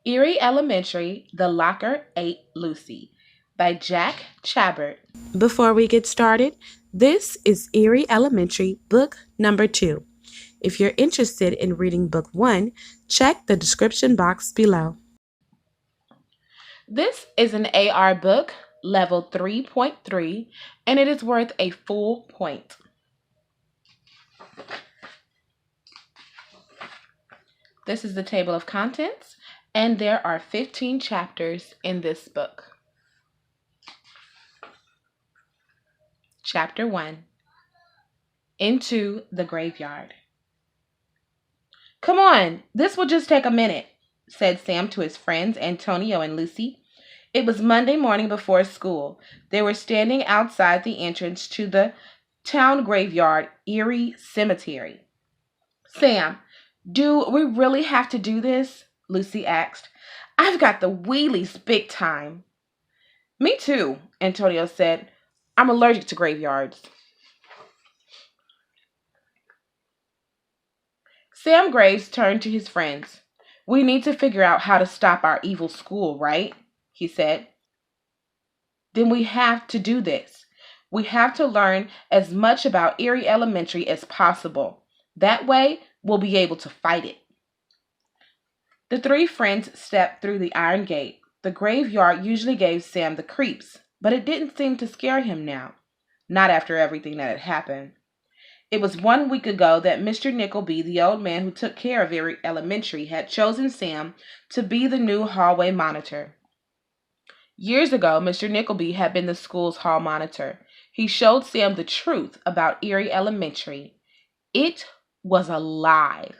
Eerie Elementary, The Locker Ate Lucy by Jack Chabert. Before we get started, this is Eerie Elementary, book number 2. If you're interested in reading book 1, check the description box below. This is an AR book, level 3.3, and it is worth a full point. This is the table of contents, and there are 15 chapters in this book. Chapter 1, Into the Graveyard. Come on, this will just take a minute, said Sam to his friends Antonio and Lucy. It was Monday morning before school. They were standing outside the entrance to the town graveyard, Eerie Cemetery. Sam, do we really have to do this? Lucy asked. I've got the wheelies big time. Me too, Antonio said. I'm allergic to graveyards. Sam Graves turned to his friends. We need to figure out how to stop our evil school, right? He said. Then we have to do this. We have to learn as much about Eerie Elementary as possible. That way, we'll be able to fight it. The three friends stepped through the iron gate. The graveyard usually gave Sam the creeps, but it didn't seem to scare him now. Not after everything that had happened. It was 1 week ago that Mr. Nickleby, the old man who took care of Eerie Elementary, had chosen Sam to be the new hallway monitor. Years ago, Mr. Nickleby had been the school's hall monitor. He showed Sam the truth about Eerie Elementary. It was alive.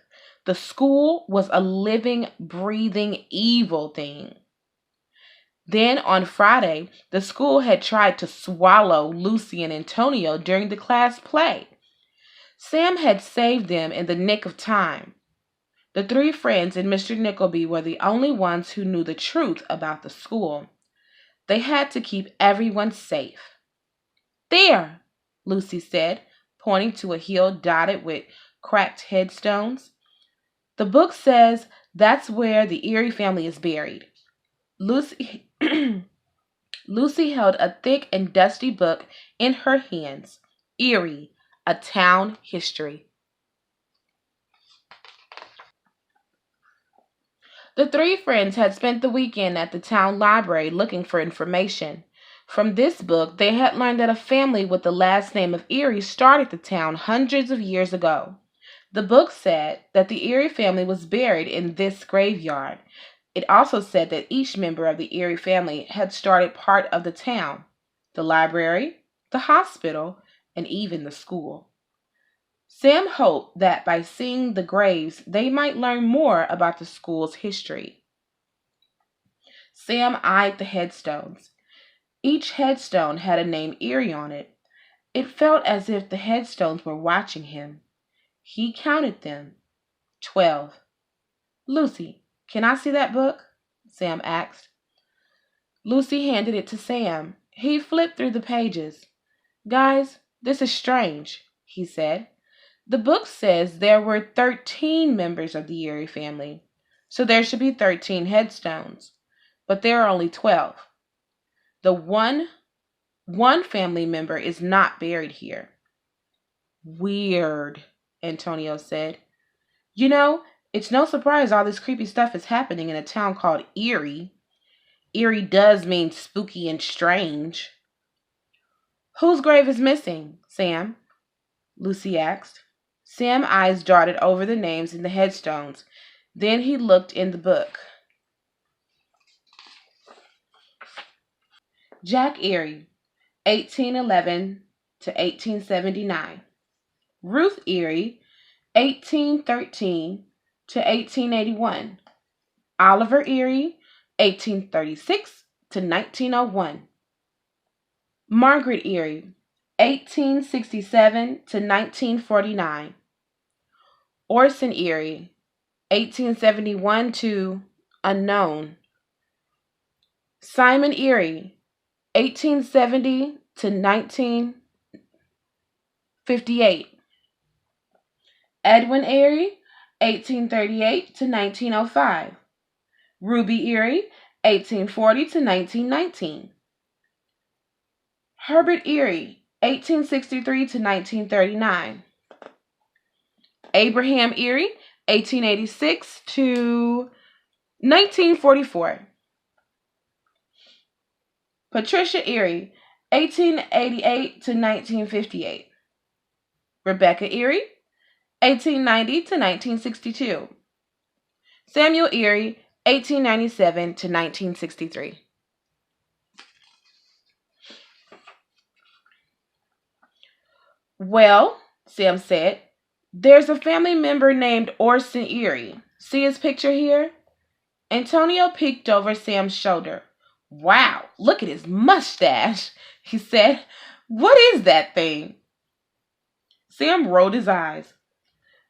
The school was a living, breathing, evil thing. Then on Friday, the school had tried to swallow Lucy and Antonio during the class play. Sam had saved them in the nick of time. The three friends and Mr. Nickleby were the only ones who knew the truth about the school. They had to keep everyone safe. There, Lucy said, pointing to a hill dotted with cracked headstones. The book says that's where the Eerie family is buried. Lucy, Lucy held a thick and dusty book in her hands. Eerie, a town history. The three friends had spent the weekend at the town library looking for information. From this book, they had learned that a family with the last name of Eerie started the town hundreds of years ago. The book said that the Eerie family was buried in this graveyard. It also said that each member of the Eerie family had started part of the town, the library, the hospital, and even the school. Sam hoped that by seeing the graves, they might learn more about the school's history. Sam eyed the headstones. Each headstone had a name Eerie on it. It felt as if the headstones were watching him. He counted them. 12. Lucy, can I see that book? Sam asked. Lucy handed it to Sam. He flipped through the pages. Guys, this is strange, he said. The book says there were 13 members of the Eerie family, so there should be 13 headstones, but there are only 12. The one family member is not buried here. Weird, Antonio said. You know, it's no surprise all this creepy stuff is happening in a town called Eerie. Eerie does mean spooky and strange. Whose grave is missing, Sam? Lucy asked. Sam's eyes darted over the names in the headstones. Then he looked in the book. Jack Eerie, 1811 to 1879. Ruth Eerie, 1813 to 1881. Oliver Eerie, 1836 to 1901. Margaret Eerie, 1867 to 1949. Orson Eerie, 1871 to unknown. Simon Eerie, 1870 to 1958. Edwin Eerie, 1838 to 1905. Ruby Eerie, 1840 to 1919. Herbert Eerie, 1863 to 1939. Abraham Eerie, 1886 to 1944. Patricia Eerie, 1888 to 1958. Rebecca Eerie, 1890 to 1962. Samuel Eerie, 1897 to 1963. Well, Sam said, there's a family member named Orson Eerie. See his picture here? Antonio peeked over Sam's shoulder. Wow, look at his mustache, he said. What is that thing? Sam rolled his eyes.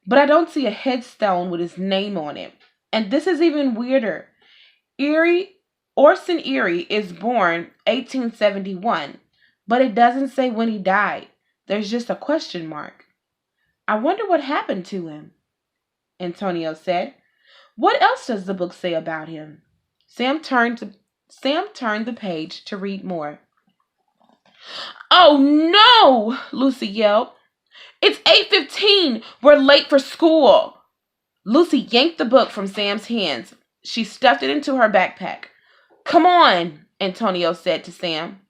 But I don't see a headstone with his name on it. And this is even weirder. Orson Eerie is born 1871, but it doesn't say when he died. There's just a question mark. I wonder what happened to him, Antonio said. What else does the book say about him? Sam turned the page to read more. Oh no, Lucy yelled. It's 8:15. We're late for school. Lucy yanked the book from Sam's hands. She stuffed it into her backpack. Come on, Antonio said to Sam.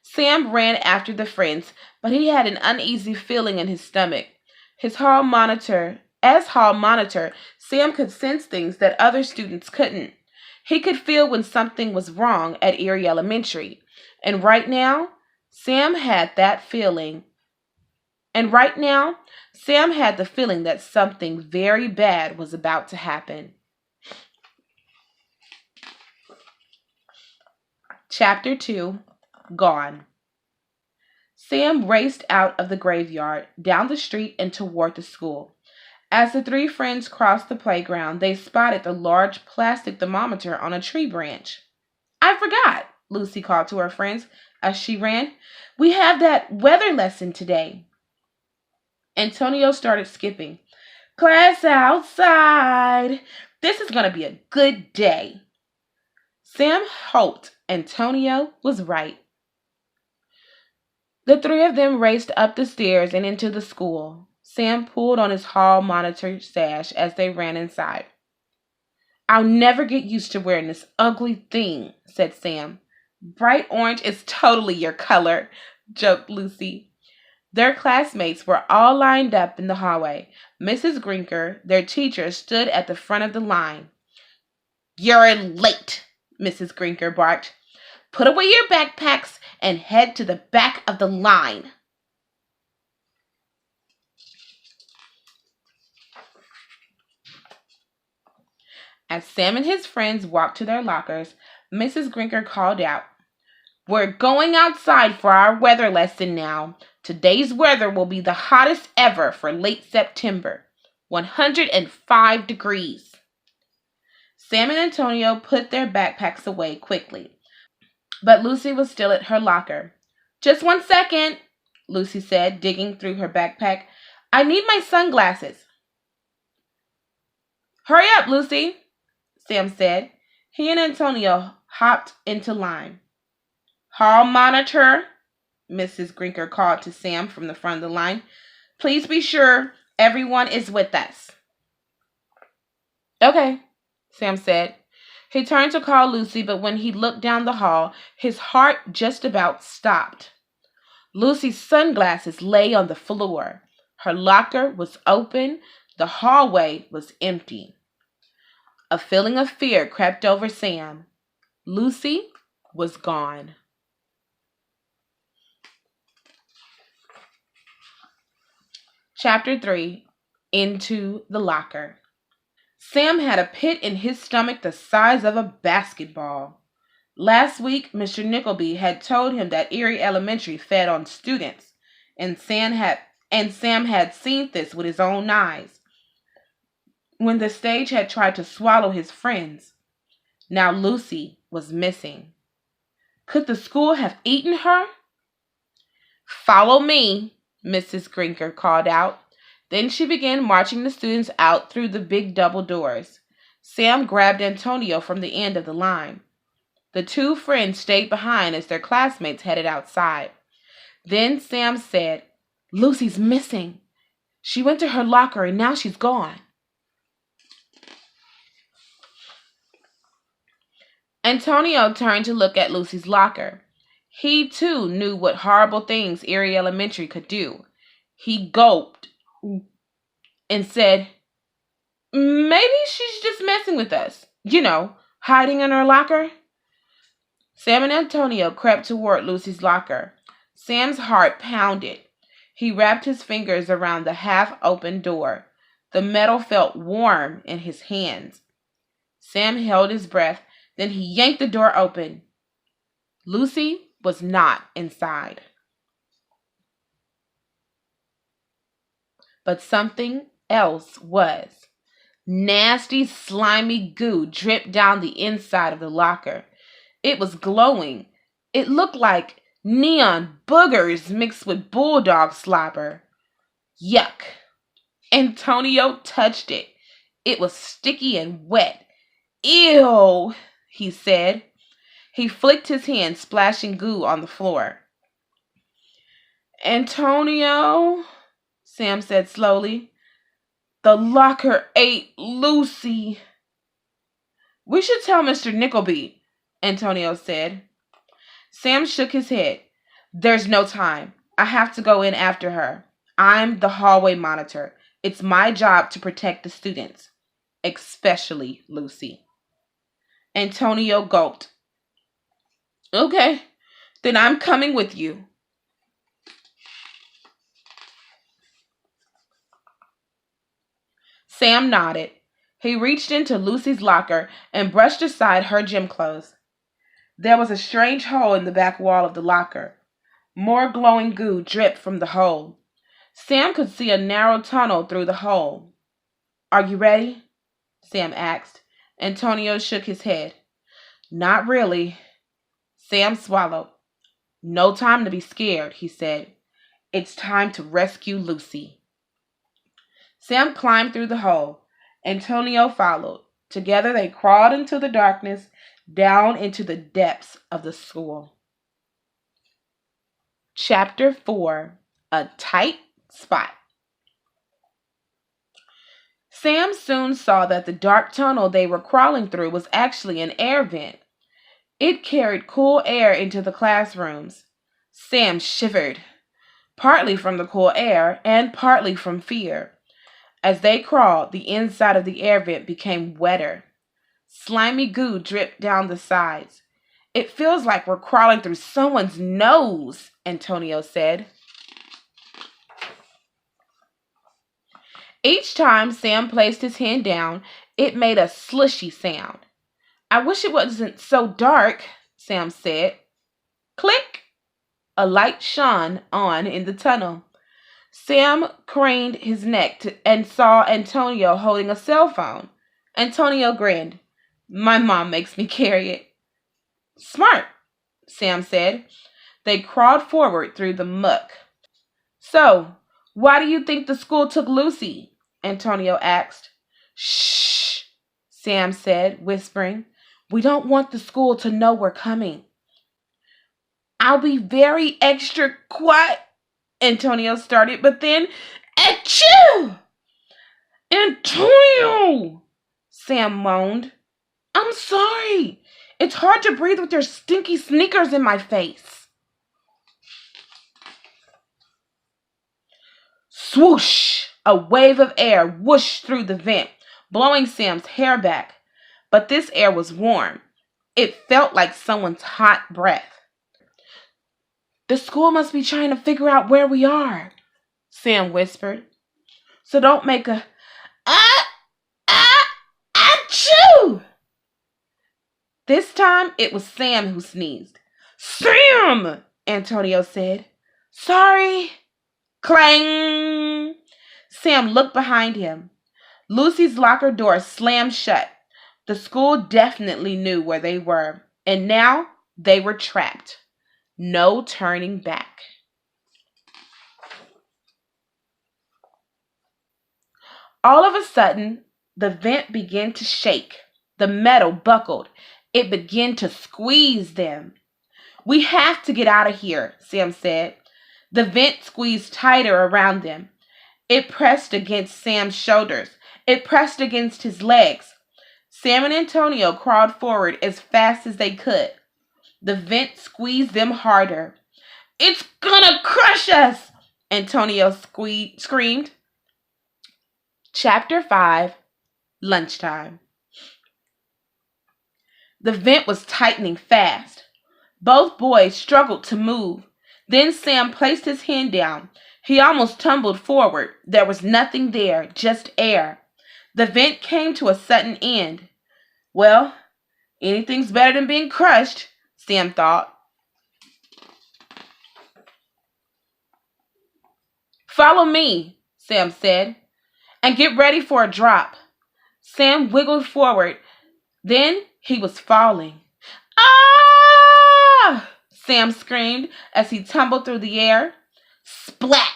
Sam ran after the friends, but he had an uneasy feeling in his stomach. As hall monitor, Sam could sense things that other students couldn't. He could feel when something was wrong at Eerie Elementary. And right now, Sam had the feeling that something very bad was about to happen. Chapter 2, Gone. Sam raced out of the graveyard, down the street, and toward the school. As the three friends crossed the playground, they spotted the large plastic thermometer on a tree branch. I forgot, Lucy called to her friends as she ran. We have that weather lesson today. Antonio started skipping. Class outside. This is going to be a good day. Sam hoped Antonio was right. The three of them raced up the stairs and into the school. Sam pulled on his hall monitor sash as they ran inside. I'll never get used to wearing this ugly thing, said Sam. Bright orange is totally your color, joked Lucy. Their classmates were all lined up in the hallway. Mrs. Grinker, their teacher, stood at the front of the line. You're late, Mrs. Grinker barked. Put away your backpacks and head to the back of the line. As Sam and his friends walked to their lockers, Mrs. Grinker called out, We're going outside for our weather lesson now. Today's weather will be the hottest ever for late September. 105 degrees. Sam and Antonio put their backpacks away quickly, but Lucy was still at her locker. Just 1 second, Lucy said, digging through her backpack. I need my sunglasses. Hurry up, Lucy, Sam said. He and Antonio hopped into line. Hall monitor, Mrs. Grinker called to Sam from the front of the line. Please be sure everyone is with us. Okay, Sam said. He turned to call Lucy, but when he looked down the hall, his heart just about stopped. Lucy's sunglasses lay on the floor. Her locker was open. The hallway was empty. A feeling of fear crept over Sam. Lucy was gone. Chapter 3, Into the Locker. Sam had a pit in his stomach the size of a basketball. Last week, Mr. Nickleby had told him that Eerie Elementary fed on students, and Sam had seen this with his own eyes when the stage had tried to swallow his friends. Now Lucy was missing. Could the school have eaten her? Follow me, Mrs. Grinker called out. Then she began marching the students out through the big double doors. Sam grabbed Antonio from the end of the line. The two friends stayed behind as their classmates headed outside. Then Sam said, "Lucy's missing. She went to her locker and now she's gone." Antonio turned to look at Lucy's locker. He too knew what horrible things Eerie Elementary could do. He gulped and said, "Maybe she's just messing with us. Hiding in her locker." Sam and Antonio crept toward Lucy's locker. Sam's heart pounded. He wrapped his fingers around the half-open door. The metal felt warm in his hands. Sam held his breath, then he yanked the door open. Lucy was not inside. But something else was. Nasty, slimy goo dripped down the inside of the locker. It was glowing. It looked like neon boogers mixed with bulldog slobber. Yuck. Antonio touched it. It was sticky and wet. "Ew," he said. He flicked his hand, splashing goo on the floor. "Antonio," Sam said slowly, "the locker ate Lucy." "We should tell Mr. Nickleby," Antonio said. Sam shook his head. "There's no time. I have to go in after her. I'm the hallway monitor. It's my job to protect the students, especially Lucy." Antonio gulped. "Okay, then I'm coming with you." Sam nodded. He reached into Lucy's locker and brushed aside her gym clothes. There was a strange hole in the back wall of the locker. More glowing goo dripped from the hole. Sam could see a narrow tunnel through the hole. "Are you ready?" Sam asked. Antonio shook his head. "Not really." Sam swallowed. "No time to be scared," he said. "It's time to rescue Lucy." Sam climbed through the hole. Antonio followed. Together they crawled into the darkness, down into the depths of the school. Chapter 4. A Tight Spot. Sam soon saw that the dark tunnel they were crawling through was actually an air vent. It carried cool air into the classrooms. Sam shivered, partly from the cool air and partly from fear. As they crawled, the inside of the air vent became wetter. Slimy goo dripped down the sides. "It feels like we're crawling through someone's nose," Antonio said. Each time Sam placed his hand down, it made a slushy sound. "I wish it wasn't so dark," Sam said. Click! A light shone on in the tunnel. Sam craned his neck and saw Antonio holding a cell phone. Antonio grinned. "My mom makes me carry it." "Smart," Sam said. They crawled forward through the muck. "So, why do you think the school took Lucy?" Antonio asked. "Shh," Sam said, whispering. "We don't want the school to know we're coming." "I'll be very extra quiet," Antonio started, but then, achoo! "Antonio!" Sam moaned. "I'm sorry. It's hard to breathe with your stinky sneakers in my face." Swoosh! A wave of air whooshed through the vent, blowing Sam's hair back. But this air was warm. It felt like someone's hot breath. "The school must be trying to figure out where we are," Sam whispered. "So don't make a achoo!" This time it was Sam who sneezed. "Sam!" Antonio said. "Sorry." Clang! Sam looked behind him. Lucy's locker door slammed shut. The school definitely knew where they were, and now they were trapped. No turning back. All of a sudden, The vent began to shake. The metal buckled. It began to squeeze them. "We have to get out of here," Sam said. The vent squeezed tighter around them. It pressed against Sam's shoulders. It pressed against his legs. Sam and Antonio crawled forward as fast as they could. The vent squeezed them harder. "It's gonna crush us!" Antonio screamed. Chapter 5, Lunchtime. The vent was tightening fast. Both boys struggled to move. Then Sam placed his hand down. He almost tumbled forward. There was nothing there, just air. The vent came to a sudden end. Well, anything's better than being crushed, Sam thought. "Follow me," Sam said, "and get ready for a drop." Sam wiggled forward. Then he was falling. "Ah!" Sam screamed as he tumbled through the air. Splat!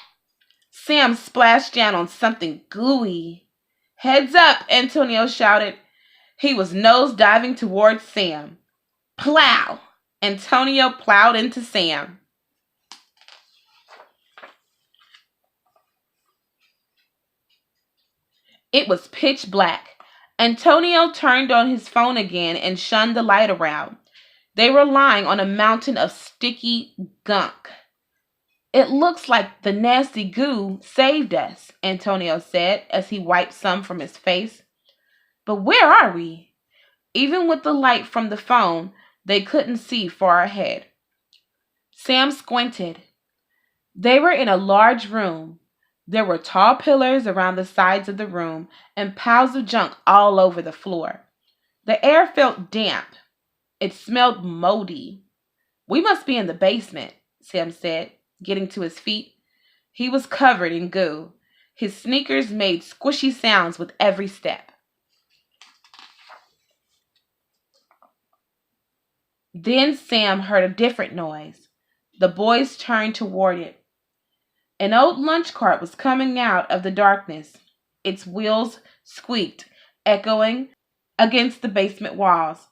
Sam splashed down on something gooey. "Heads up," Antonio shouted. He was nose diving towards Sam. Plow! Antonio plowed into Sam. It was pitch black. Antonio turned on his phone again and shunned the light around. They were lying on a mountain of sticky gunk. "It looks like the nasty goo saved us," Antonio said as he wiped some from his face. "But where are we?" Even with the light from the phone, they couldn't see far ahead. Sam squinted. They were in a large room. There were tall pillars around the sides of the room and piles of junk all over the floor. The air felt damp. It smelled moldy. "We must be in the basement," Sam said, getting to his feet. He was covered in goo. His sneakers made squishy sounds with every step. Then Sam heard a different noise. The boys turned toward it. An old lunch cart was coming out of the darkness. Its wheels squeaked, echoing against the basement walls.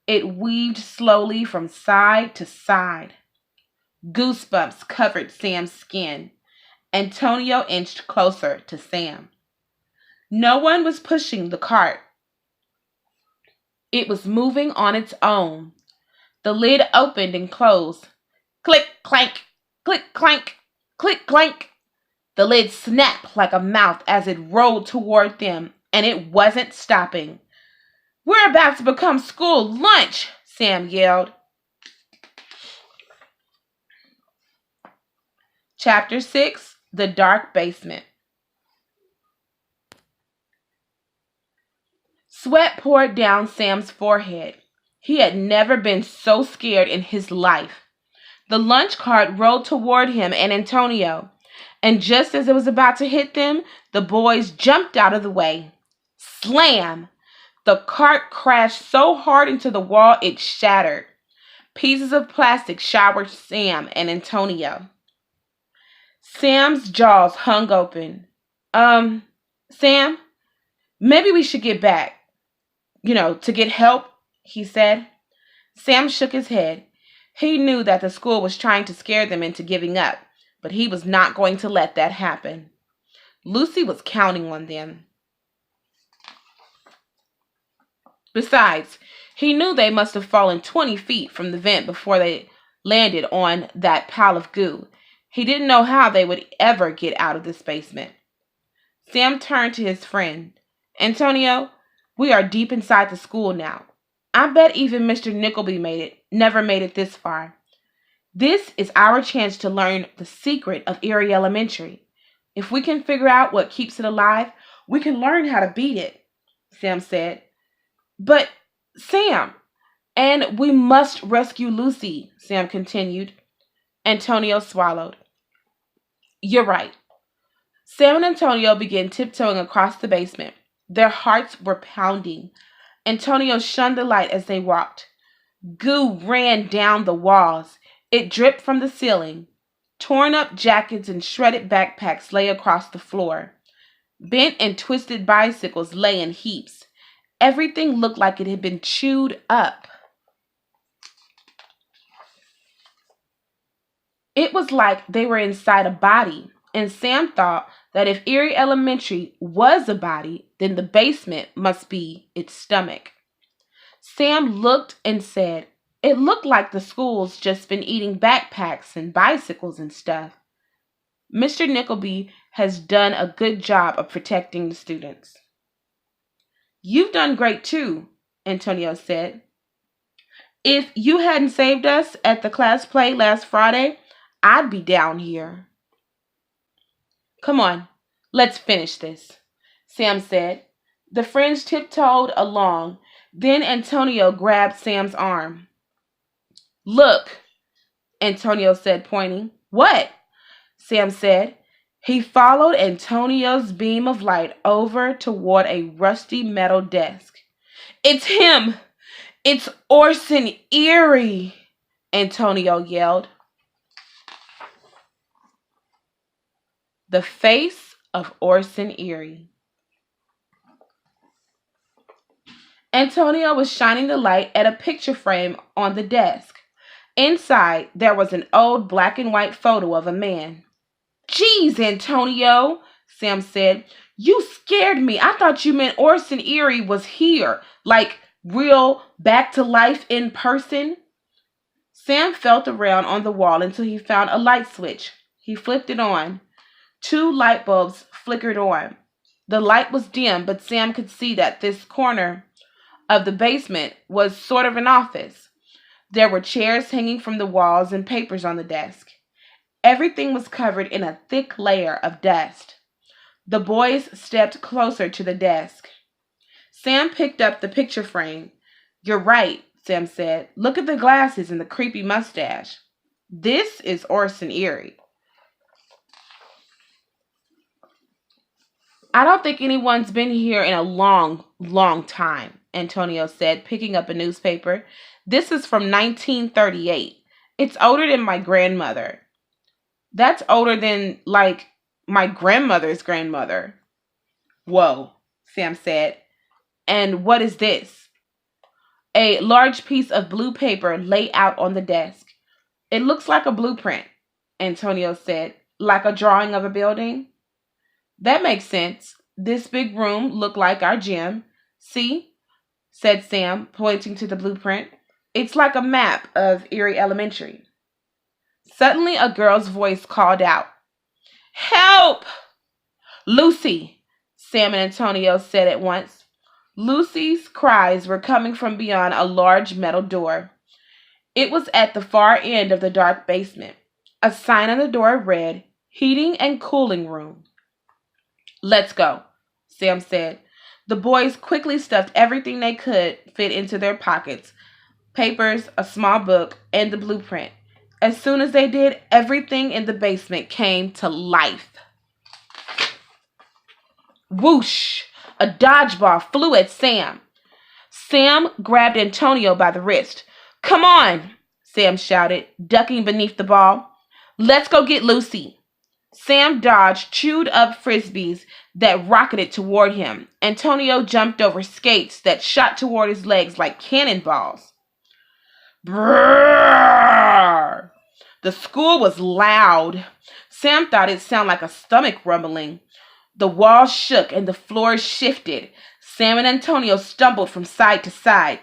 It weaved slowly from side to side. Goosebumps covered Sam's skin. Antonio inched closer to Sam. No one was pushing the cart. It was moving on its own. The lid opened and closed. Click, clank, click, clank, click, clank. The lid snapped like a mouth as it rolled toward them, and it wasn't stopping. "We're about to become school lunch," Sam yelled. Chapter 6, The Dark Basement. Sweat poured down Sam's forehead. He had never been so scared in his life. The lunch cart rolled toward him and Antonio, and just as it was about to hit them, the boys jumped out of the way. Slam! The cart crashed so hard into the wall it shattered. Pieces of plastic showered Sam and Antonio. Sam's jaws hung open. Sam, maybe we should get back, to get help," he said. Sam shook his head. He knew that the school was trying to scare them into giving up, but he was not going to let that happen. Lucy was counting on them. Besides, he knew they must have fallen 20 feet from the vent before they landed on that pile of goo. He didn't know how they would ever get out of this basement. Sam turned to his friend. "Antonio, we are deep inside the school now. I bet even Mr. Nickleby never made it this far. This is our chance to learn the secret of Eerie Elementary. If we can figure out what keeps it alive, we can learn how to beat it," Sam said. "But, Sam, and we must rescue Lucy," Sam continued. Antonio swallowed. "You're right." Sam and Antonio began tiptoeing across the basement. Their hearts were pounding. Antonio shunned the light as they walked. Goo ran down the walls. It dripped from the ceiling. Torn up jackets and shredded backpacks lay across the floor. Bent and twisted bicycles lay in heaps. Everything looked like it had been chewed up. It was like they were inside a body, and Sam thought that if Eerie Elementary was a body, then the basement must be its stomach. Sam looked and said, "It looked like the school's just been eating backpacks and bicycles and stuff." Mr. Nickleby has done a good job of protecting the students. "You've done great too," Antonio said. "If you hadn't saved us at the class play last Friday, I'd be down here." "Come on, let's finish this," Sam said. The friends tiptoed along. Then Antonio grabbed Sam's arm. "Look," Antonio said, pointing. "What?" Sam said. He followed Antonio's beam of light over toward a rusty metal desk. "It's him! It's Orson Eerie!" Antonio yelled. The face of Orson Eerie. Antonio was shining the light at a picture frame on the desk. Inside, there was an old black and white photo of a man. "Geez, Antonio," Sam said. "You scared me. I thought you meant Orson Eerie was here, like real back to life in person." Sam felt around on the wall until he found a light switch. He flipped it on. 2 light bulbs flickered on. The light was dim, but Sam could see that this corner of the basement was sort of an office. There were chairs hanging from the walls and papers on the desk. Everything was covered in a thick layer of dust. The boys stepped closer to the desk. Sam picked up the picture frame. "You're right," Sam said. "Look at the glasses and the creepy mustache. This is Orson Eerie." "I don't think anyone's been here in a long, long time," Antonio said, picking up a newspaper. "This is from 1938. It's older than my grandmother." "That's older than, like, my grandmother's grandmother." "Whoa," Sam said. "And what is this?" A large piece of blue paper lay out on the desk. "It looks like a blueprint," Antonio said. "Like a drawing of a building." "That makes sense. This big room looked like our gym. See?" said Sam, pointing to the blueprint. "It's like a map of Eerie Elementary." Suddenly, a girl's voice called out, "Help!" "Lucy!" Sam and Antonio said at once. Lucy's cries were coming from beyond a large metal door. It was at the far end of the dark basement. A sign on the door read, "Heating and Cooling Room." "Let's go," Sam said. The boys quickly stuffed everything they could fit into their pockets: papers, a small book, and the blueprint. As soon as they did, everything in the basement came to life. Whoosh! A dodgeball flew at Sam. Sam grabbed Antonio by the wrist. "Come on," Sam shouted, ducking beneath the ball. "Let's go get Lucy." Sam dodged chewed up frisbees that rocketed toward him. Antonio jumped over skates that shot toward his legs like cannonballs. Brrrr! The school was loud. Sam thought it sounded like a stomach rumbling. The walls shook and the floor shifted. Sam and Antonio stumbled from side to side.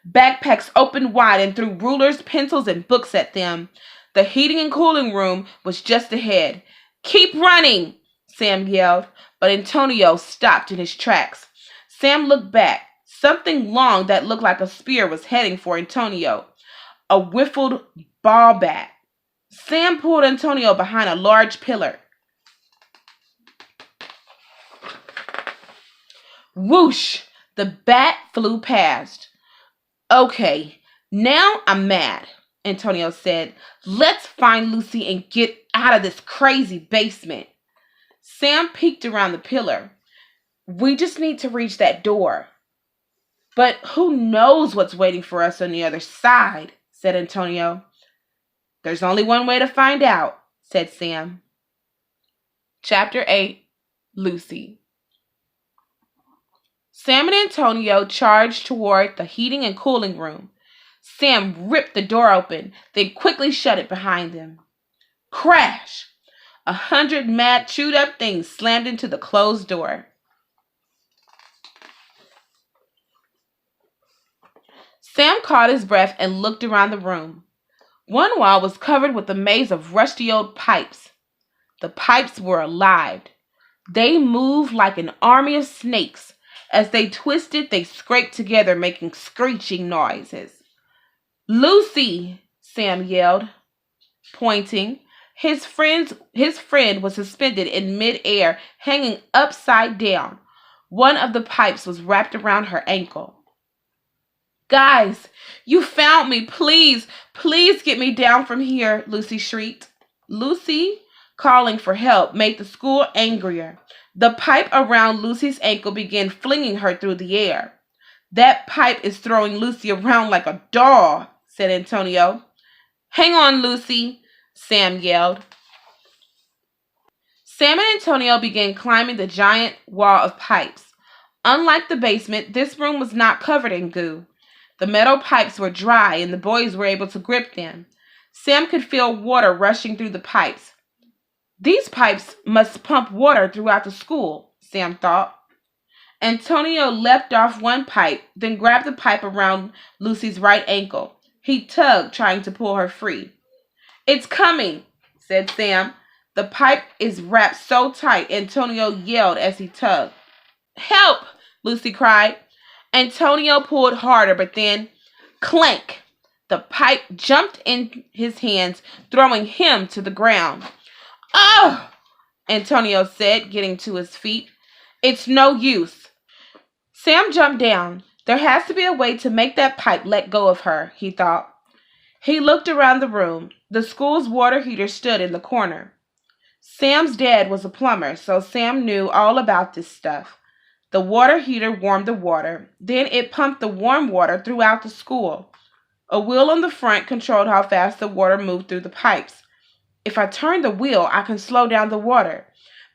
Backpacks opened wide and threw rulers, pencils, and books at them. The heating and cooling room was just ahead. "Keep running!" Sam yelled, but Antonio stopped in his tracks. Sam looked back. Something long that looked like a spear was heading for Antonio. A wiffled ball bat. Sam pulled Antonio behind a large pillar. Whoosh! The bat flew past. "Okay, now I'm mad," Antonio said. "Let's find Lucy and get out of this crazy basement." Sam peeked around the pillar. "We just need to reach that door." "But who knows what's waiting for us on the other side," said Antonio. "There's only one way to find out," said Sam. Chapter 8, Lucy. Sam and Antonio charged toward the heating and cooling room. Sam ripped the door open, then quickly shut it behind them. Crash! 100 mad, chewed-up things slammed into the closed door. Sam caught his breath and looked around the room. One wall was covered with a maze of rusty old pipes. The pipes were alive. They moved like an army of snakes. As they twisted, they scraped together, making screeching noises. Lucy! Sam yelled, pointing. His friend was suspended in midair, hanging upside down. One of the pipes was wrapped around her ankle. Guys, you found me. Please, please get me down from here, Lucy shrieked. Lucy, calling for help, made the school angrier. The pipe around Lucy's ankle began flinging her through the air. That pipe is throwing Lucy around like a doll, said Antonio. Hang on, Lucy, Sam yelled. Sam and Antonio began climbing the giant wall of pipes. Unlike the basement, this room was not covered in goo. The metal pipes were dry and the boys were able to grip them. Sam could feel water rushing through the pipes. These pipes must pump water throughout the school, Sam thought. Antonio leapt off one pipe, then grabbed the pipe around Lucy's right ankle. He tugged, trying to pull her free. It's coming, said Sam. The pipe is wrapped so tight, Antonio yelled as he tugged. Help, Lucy cried. Antonio pulled harder, but then, clank, the pipe jumped in his hands, throwing him to the ground. Oh, Antonio said, getting to his feet. It's no use. Sam jumped down. There has to be a way to make that pipe let go of her, he thought. He looked around the room. The school's water heater stood in the corner. Sam's dad was a plumber, so Sam knew all about this stuff. The water heater warmed the water. Then it pumped the warm water throughout the school. A wheel on the front controlled how fast the water moved through the pipes. If I turn the wheel, I can slow down the water.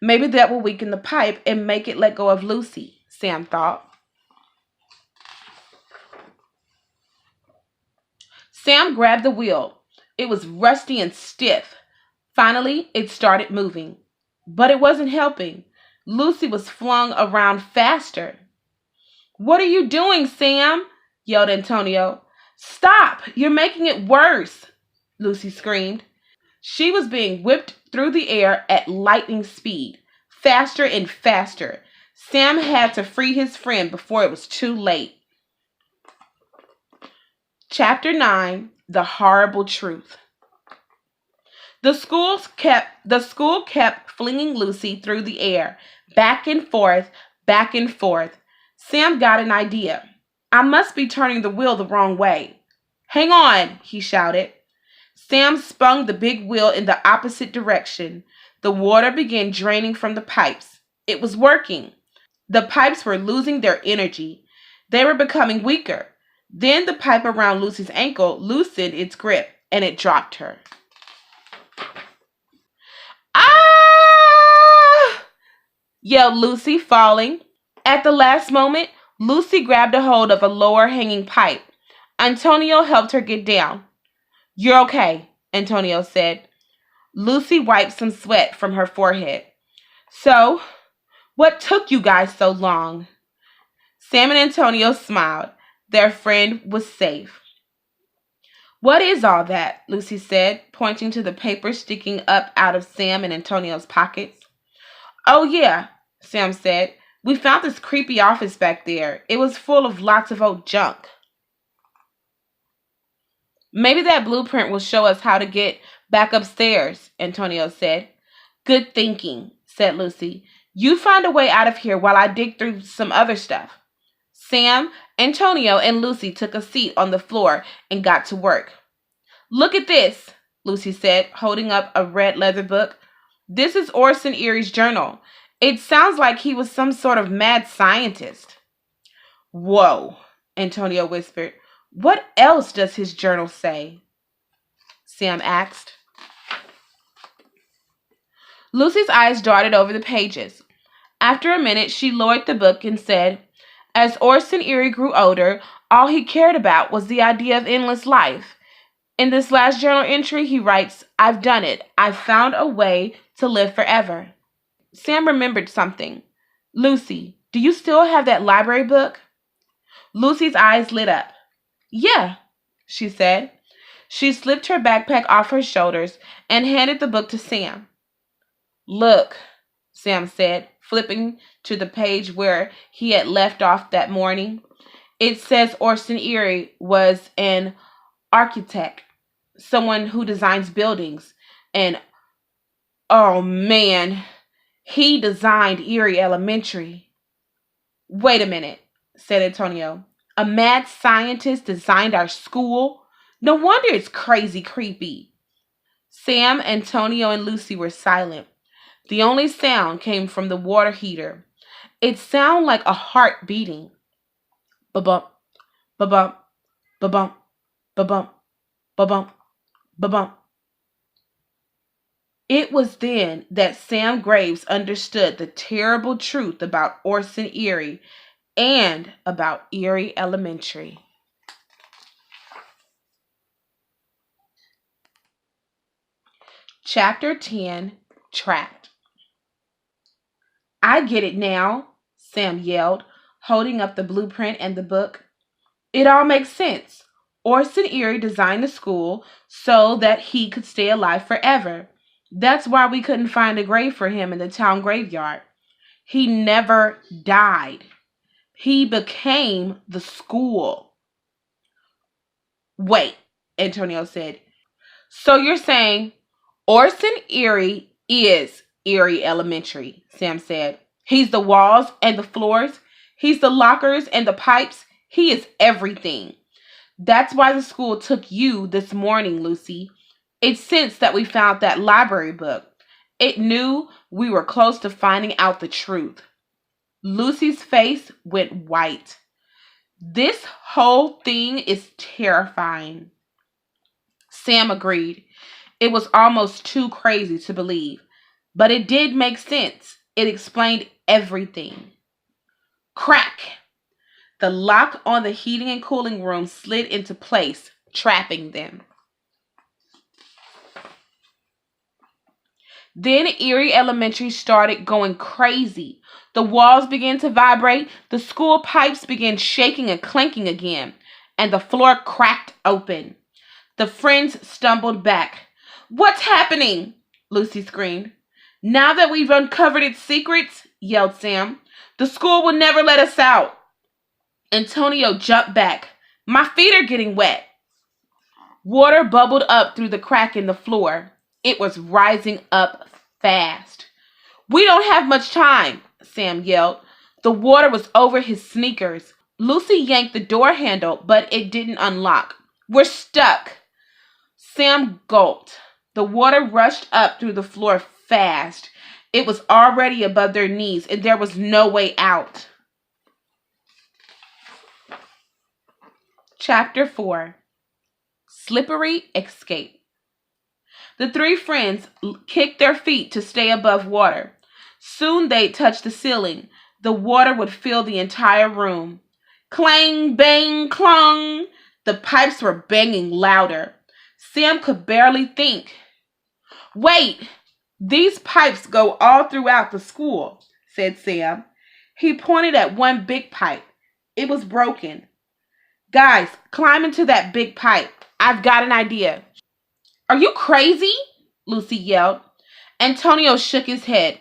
Maybe that will weaken the pipe and make it let go of Lucy, Sam thought. Sam grabbed the wheel. It was rusty and stiff. Finally, it started moving. But it wasn't helping. Lucy was flung around faster. What are you doing, Sam? Yelled Antonio. Stop! You're making it worse, Lucy screamed. She was being whipped through the air at lightning speed, faster and faster. Sam had to free his friend before it was too late. Chapter 9, The Horrible Truth. The school kept flinging Lucy through the air, back and forth, back and forth. Sam got an idea. I must be turning the wheel the wrong way. Hang on, he shouted. Sam spun the big wheel in the opposite direction. The water began draining from the pipes. It was working. The pipes were losing their energy. They were becoming weaker. Then the pipe around Lucy's ankle loosened its grip, and it dropped her. Ah! Yelled Lucy, falling. At the last moment, Lucy grabbed a hold of a lower hanging pipe. Antonio helped her get down. You're okay, Antonio said. Lucy wiped some sweat from her forehead. So, what took you guys so long? Sam and Antonio smiled. Their friend was safe. What is all that? Lucy said, pointing to the paper sticking up out of Sam and Antonio's pockets. Oh, yeah, Sam said. We found this creepy office back there. It was full of lots of old junk. Maybe that blueprint will show us how to get back upstairs, Antonio said. Good thinking, said Lucy. You find a way out of here while I dig through some other stuff. Sam, Antonio, and Lucy took a seat on the floor and got to work. Look at this, Lucy said, holding up a red leather book. This is Orson Eerie's journal. It sounds like he was some sort of mad scientist. Whoa, Antonio whispered. What else does his journal say? Sam asked. Lucy's eyes darted over the pages. After a minute, she lowered the book and said, As Orson Eerie grew older, all he cared about was the idea of endless life. In this last journal entry, he writes, "I've done it. I've found a way to live forever." Sam remembered something. "Lucy, do you still have that library book?" Lucy's eyes lit up. "Yeah," she said. She slipped her backpack off her shoulders and handed the book to Sam. "Look," Sam said, flipping to the page where he had left off that morning. "It says Orson Eerie was an architect, someone who designs buildings, and oh man, he designed Eerie Elementary." "Wait a minute," said Antonio. "A mad scientist designed our school? No wonder it's crazy creepy." Sam, Antonio, and Lucy were silent. The only sound came from the water heater. It sounded like a heart beating. Ba-bump, ba-bump, ba-bump, ba-bump, ba-bump, ba-bump. It was then that Sam Graves understood the terrible truth about Orson Eerie and about Eerie Elementary. Chapter 10, Trapped. "I get it now," Sam yelled, holding up the blueprint and the book. "It all makes sense. Orson Eerie designed the school so that he could stay alive forever. That's why we couldn't find a grave for him in the town graveyard. He never died. He became the school." "Wait," Antonio said. "So you're saying Orson Eerie is Eerie Elementary," Sam said. "He's the walls and the floors. He's the lockers and the pipes. He is everything. That's why the school took you this morning, Lucy. It sensed that we found that library book. It knew we were close to finding out the truth." Lucy's face went white. "This whole thing is terrifying." Sam agreed. It was almost too crazy to believe, but it did make sense. It explained everything. Crack! The lock on the heating and cooling room slid into place, trapping them. Then Eerie Elementary started going crazy. The walls began to vibrate, the school pipes began shaking and clanking again, and the floor cracked open. The friends stumbled back. "What's happening?" Lucy screamed. "Now that we've uncovered its secrets," yelled Sam, "the school will never let us out." Antonio jumped back. "My feet are getting wet." Water bubbled up through the crack in the floor. It was rising up fast. "We don't have much time," Sam yelled. The water was over his sneakers. Lucy yanked the door handle, but it didn't unlock. "We're stuck." Sam gulped. The water rushed up through the floor fast. It was already above their knees, and there was no way out. Chapter 4, Slippery Escape. The three friends kicked their feet to stay above water. Soon they'd touch the ceiling. The water would fill the entire room. Clang, bang, clong. The pipes were banging louder. Sam could barely think. "Wait, these pipes go all throughout the school," said Sam. He pointed at one big pipe. It was broken. "Guys, climb into that big pipe. I've got an idea." "Are you crazy?" Lucy yelled. Antonio shook his head.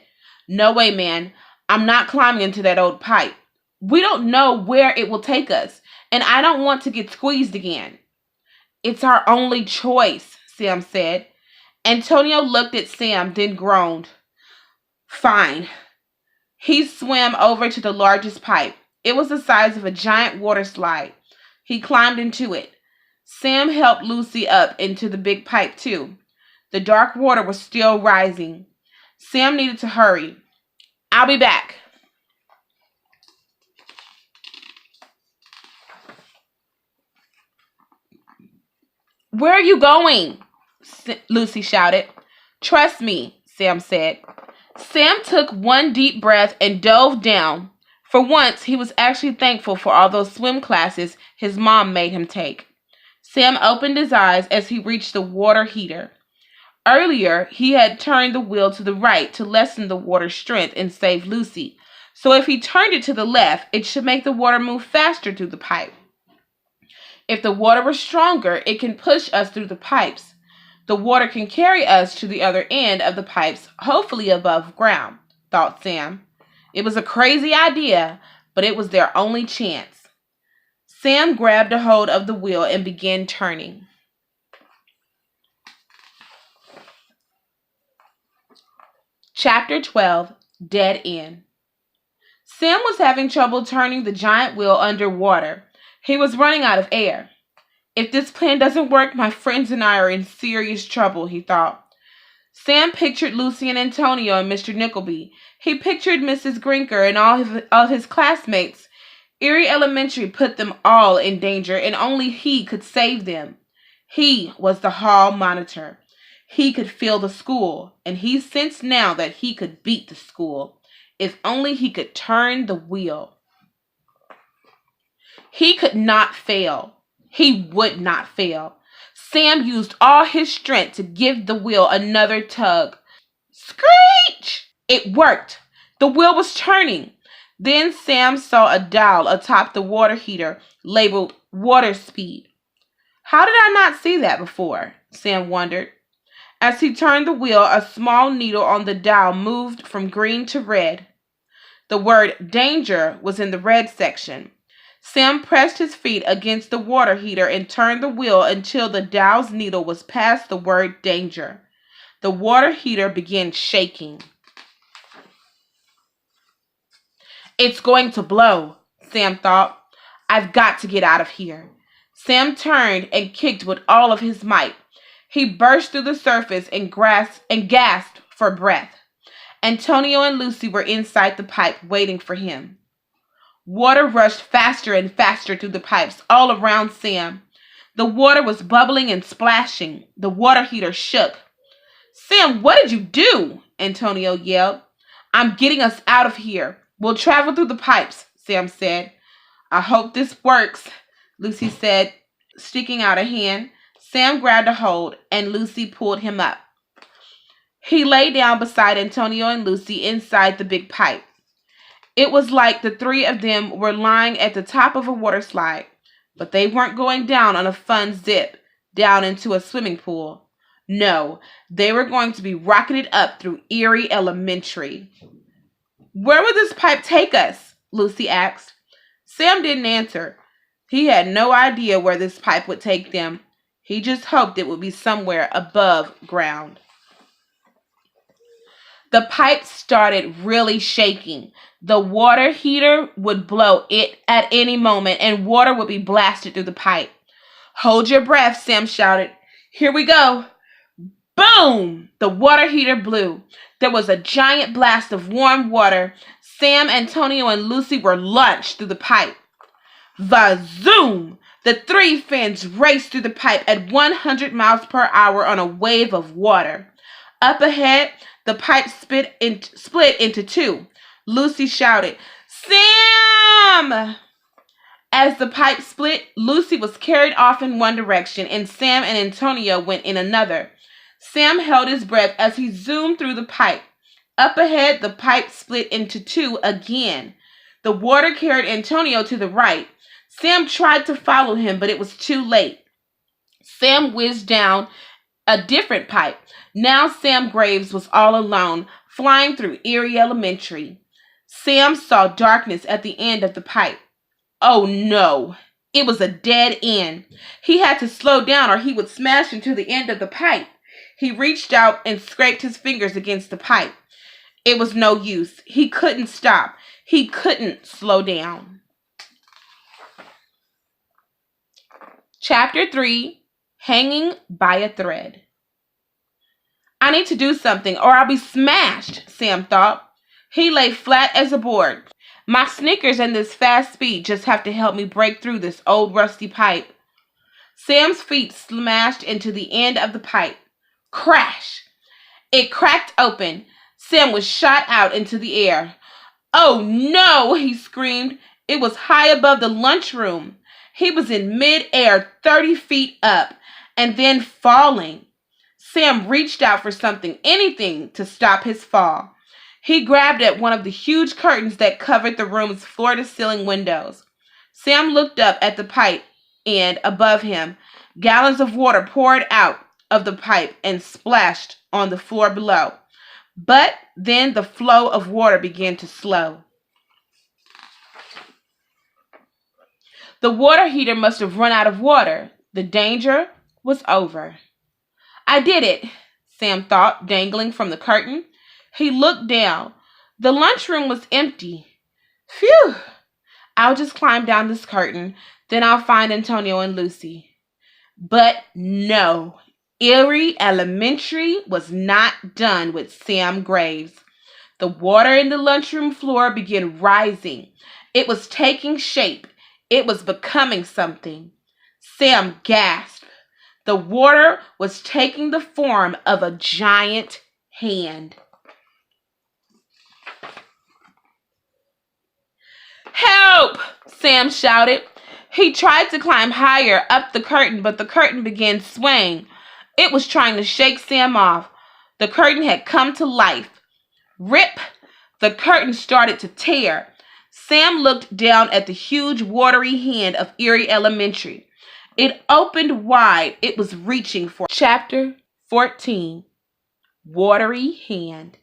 "No way, man. I'm not climbing into that old pipe. We don't know where it will take us, and I don't want to get squeezed again." "It's our only choice," Sam said. Antonio looked at Sam, then groaned. "Fine." He swam over to the largest pipe. It was the size of a giant water slide. He climbed into it. Sam helped Lucy up into the big pipe too. The dark water was still rising. Sam needed to hurry. "I'll be back." "Where are you going?" Lucy shouted. "Trust me," Sam said. Sam took one deep breath and dove down. For once, he was actually thankful for all those swim classes his mom made him take. Sam opened his eyes as he reached the water heater. Earlier, he had turned the wheel to the right to lessen the water's strength and save Lucy. So if he turned it to the left, it should make the water move faster through the pipe. If the water were stronger, it can push us through the pipes. The water can carry us to the other end of the pipes, hopefully above ground, thought Sam. It was a crazy idea, but it was their only chance. Sam grabbed a hold of the wheel and began turning. Chapter 12, Dead End. Sam was having trouble turning the giant wheel underwater. He was running out of air. If this plan doesn't work, my friends and I are in serious trouble, he thought. Sam pictured Lucy and Antonio and Mr. Nickleby. He pictured Mrs. Grinker and all of his classmates. Eerie Elementary put them all in danger, and only he could save them. He was the hall monitor. He could feel the school, and he sensed now that he could beat the school, if only he could turn the wheel. He could not fail. He would not fail. Sam used all his strength to give the wheel another tug. Screech! It worked. The wheel was turning. Then Sam saw a dial atop the water heater labeled water speed. How did I not see that before? Sam wondered. As he turned the wheel, a small needle on the dial moved from green to red. The word danger was in the red section. Sam pressed his feet against the water heater and turned the wheel until the dial's needle was past the word danger. The water heater began shaking. It's going to blow, Sam thought. I've got to get out of here. Sam turned and kicked with all of his might. He burst through the surface and gasped for breath. Antonio and Lucy were inside the pipe waiting for him. Water rushed faster and faster through the pipes all around Sam. The water was bubbling and splashing. The water heater shook. Sam, what did you do? Antonio yelled. I'm getting us out of here. We'll travel through the pipes, Sam said. I hope this works, Lucy said, sticking out a hand. Sam grabbed a hold, and Lucy pulled him up. He lay down beside Antonio and Lucy inside the big pipe. It was like the three of them were lying at the top of a water slide, but they weren't going down on a fun zip down into a swimming pool. No, they were going to be rocketed up through Eerie Elementary. Where would this pipe take us? Lucy asked. Sam didn't answer. He had no idea where this pipe would take them. He just hoped it would be somewhere above ground. The pipe started really shaking. The water heater would blow it at any moment, and water would be blasted through the pipe. Hold your breath, Sam shouted. Here we go. Boom! The water heater blew. There was a giant blast of warm water. Sam, Antonio, and Lucy were launched through the pipe. Vazoom! The three fans raced through the pipe at 100 miles per hour on a wave of water. Up ahead, the pipe split into two. Lucy shouted, Sam! As the pipe split, Lucy was carried off in one direction, and Sam and Antonio went in another. Sam held his breath as he zoomed through the pipe. Up ahead, the pipe split into two again. The water carried Antonio to the right. Sam tried to follow him, but it was too late. Sam whizzed down a different pipe. Now Sam Graves was all alone, flying through Eerie Elementary. Sam saw darkness at the end of the pipe. Oh no, it was a dead end. He had to slow down or he would smash into the end of the pipe. He reached out and scraped his fingers against the pipe. It was no use. He couldn't stop. He couldn't slow down. Chapter 3, Hanging by a Thread. I need to do something or I'll be smashed, Sam thought. He lay flat as a board. My sneakers and this fast speed just have to help me break through this old rusty pipe. Sam's feet smashed into the end of the pipe. Crash! It cracked open. Sam was shot out into the air. Oh no, he screamed. It was high above the lunchroom. He was in mid-air, 30 feet up, and then falling. Sam reached out for something, anything, to stop his fall. He grabbed at one of the huge curtains that covered the room's floor-to-ceiling windows. Sam looked up at the pipe, and above him, gallons of water poured out of the pipe and splashed on the floor below. But then the flow of water began to slow. The water heater must have run out of water. The danger was over. I did it, Sam thought, dangling from the curtain. He looked down. The lunchroom was empty. Phew! I'll just climb down this curtain, then I'll find Antonio and Lucy. But no, Eerie Elementary was not done with Sam Graves. The water in the lunchroom floor began rising. It was taking shape. It was becoming something. Sam gasped. The water was taking the form of a giant hand. Help! Sam shouted. He tried to climb higher up the curtain, but the curtain began swaying. It was trying to shake Sam off. The curtain had come to life. Rip! The curtain started to tear. Sam looked down at the huge watery hand of Eerie Elementary. It opened wide. It was reaching for Chapter 14. Watery Hand.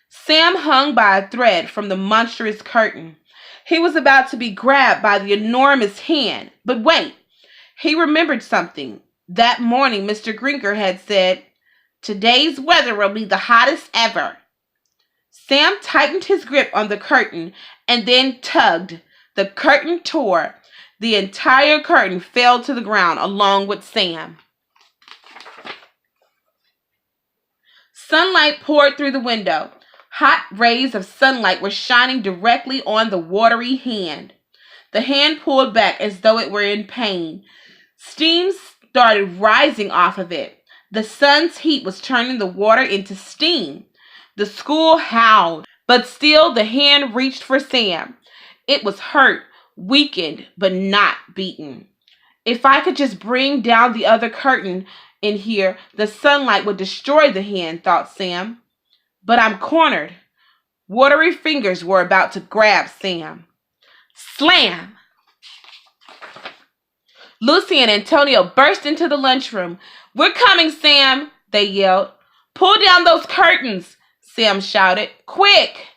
Sam hung by a thread from the monstrous curtain. He was about to be grabbed by the enormous hand. But wait, he remembered something. That morning, Mr. Grinker had said, "Today's weather will be the hottest ever." Sam tightened his grip on the curtain and then tugged. The curtain tore. The entire curtain fell to the ground along with Sam. Sunlight poured through the window. Hot rays of sunlight were shining directly on the watery hand. The hand pulled back as though it were in pain. Steam started rising off of it. The sun's heat was turning the water into steam. The school howled, but still the hand reached for Sam. It was hurt, weakened, but not beaten. If I could just bring down the other curtain in here, the sunlight would destroy the hand, thought Sam. But I'm cornered. Watery fingers were about to grab Sam. Slam! Lucy and Antonio burst into the lunchroom. "We're coming, Sam," they yelled. "Pull down those curtains," Sam shouted. "Quick!"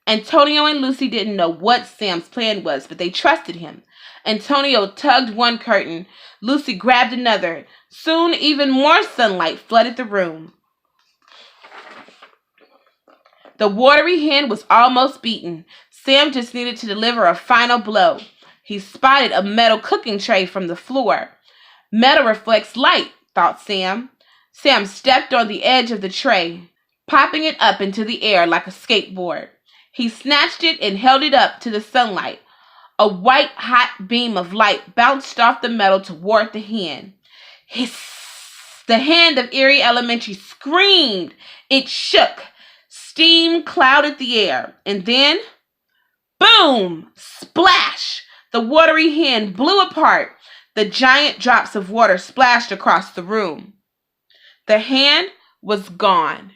Antonio and Lucy didn't know what Sam's plan was, but they trusted him. Antonio tugged one curtain. Lucy grabbed another. Soon, even more sunlight flooded the room. The watery hand was almost beaten. Sam just needed to deliver a final blow. He spotted a metal cooking tray from the floor. Metal reflects light, thought Sam. Sam stepped on the edge of the tray, popping it up into the air like a skateboard. He snatched it and held it up to the sunlight. A white, hot beam of light bounced off the metal toward the hand. Hiss! The hand of Eerie Elementary screamed. It shook. Steam clouded the air. And then, boom! Splash! The watery hand blew apart. The giant drops of water splashed across the room. The hand was gone.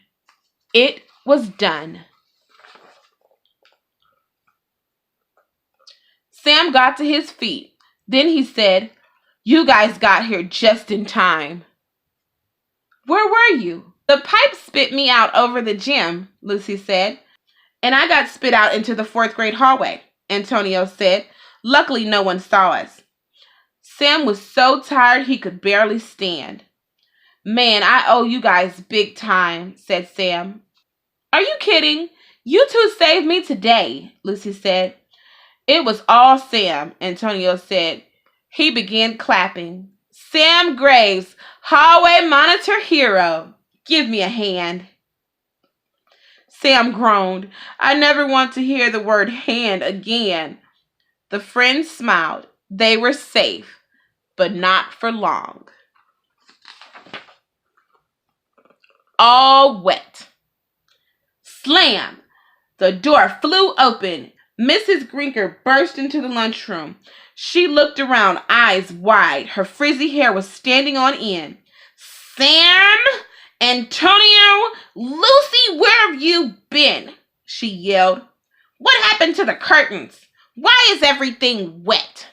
It was done. Sam got to his feet. Then he said, "You guys got here just in time." "Where were you?" "The pipe spit me out over the gym," Lucy said. "And I got spit out into the 4th grade hallway," Antonio said. "Luckily, no one saw us." Sam was so tired he could barely stand. "Man, I owe you guys big time," said Sam. "Are you kidding? You two saved me today," Lucy said. "It was all Sam," Antonio said. He began clapping. "Sam Graves, hallway monitor hero. Give me a hand." Sam groaned. "I never want to hear the word hand again." The friends smiled. They were safe, but not for long. All wet. Slam! The door flew open. Mrs. Grinker burst into the lunchroom. She looked around, eyes wide. Her frizzy hair was standing on end. Sam, Antonio, Lucy, where have you been? She yelled. What happened to the curtains? Why is everything wet?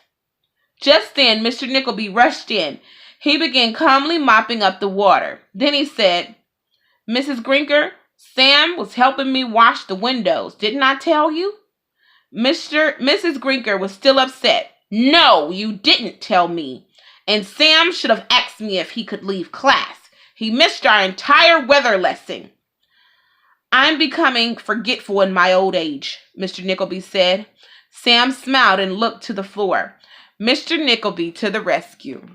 Just then, Mr. Nickleby rushed in. He began calmly mopping up the water. Then he said, Mrs. Grinker, Sam was helping me wash the windows. Didn't I tell you? Mrs. Grinker was still upset. No, you didn't tell me. And Sam should have asked me if he could leave class. He missed our entire weather lesson. I'm becoming forgetful in my old age, Mr. Nickleby said. Sam smiled and looked to the floor. Mr. Nickleby to the rescue.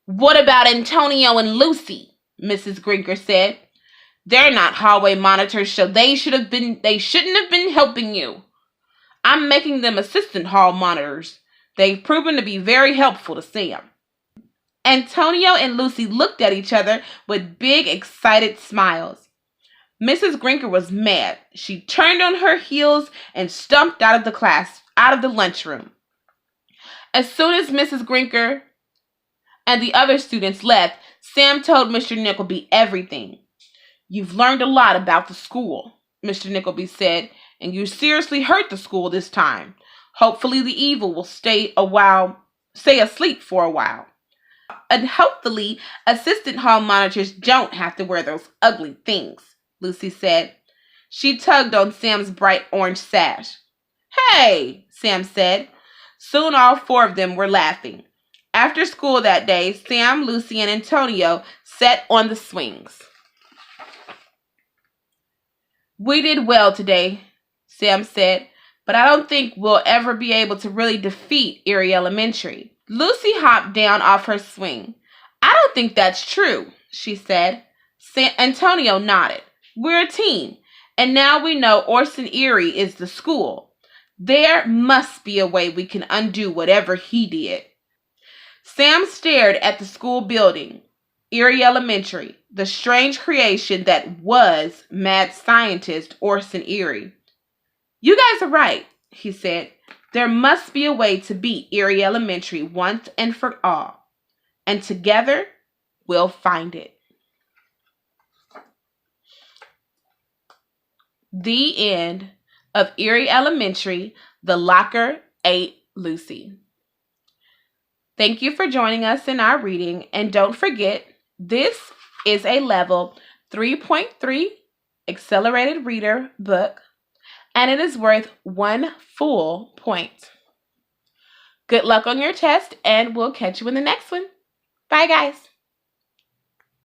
What about Antonio and Lucy? Mrs. Grinker said. They're not hallway monitors, so they shouldn't have been helping you. I'm making them assistant hall monitors. They've proven to be very helpful to Sam. Antonio and Lucy looked at each other with big, excited smiles. Mrs. Grinker was mad. She turned on her heels and stumped out of the lunchroom. As soon as Mrs. Grinker and the other students left, Sam told Mr. Nickleby everything. You've learned a lot about the school, Mr. Nickleby said, and you seriously hurt the school this time. Hopefully the evil will stay asleep for a while. And hopefully assistant hall monitors don't have to wear those ugly things, Lucy said. She tugged on Sam's bright orange sash. Hey, Sam said. Soon all four of them were laughing. After school that day, Sam, Lucy, and Antonio sat on the swings. We did well today, Sam said, but I don't think we'll ever be able to really defeat Eerie Elementary. Lucy hopped down off her swing. I don't think that's true, she said. Antonio nodded. We're a team, and now we know Orson Eerie is the school. There must be a way we can undo whatever he did. Sam stared at the school building, Eerie Elementary, the strange creation that was mad scientist Orson Eerie. You guys are right, he said. There must be a way to beat Eerie Elementary once and for all. And together, we'll find it. The end of Eerie Elementary, The Locker Ate Lucy. Thank you for joining us in our reading. And don't forget, this is a level 3.3 accelerated reader book, and it is worth 1 full point. Good luck on your test, and we'll catch you in the next one. Bye, guys.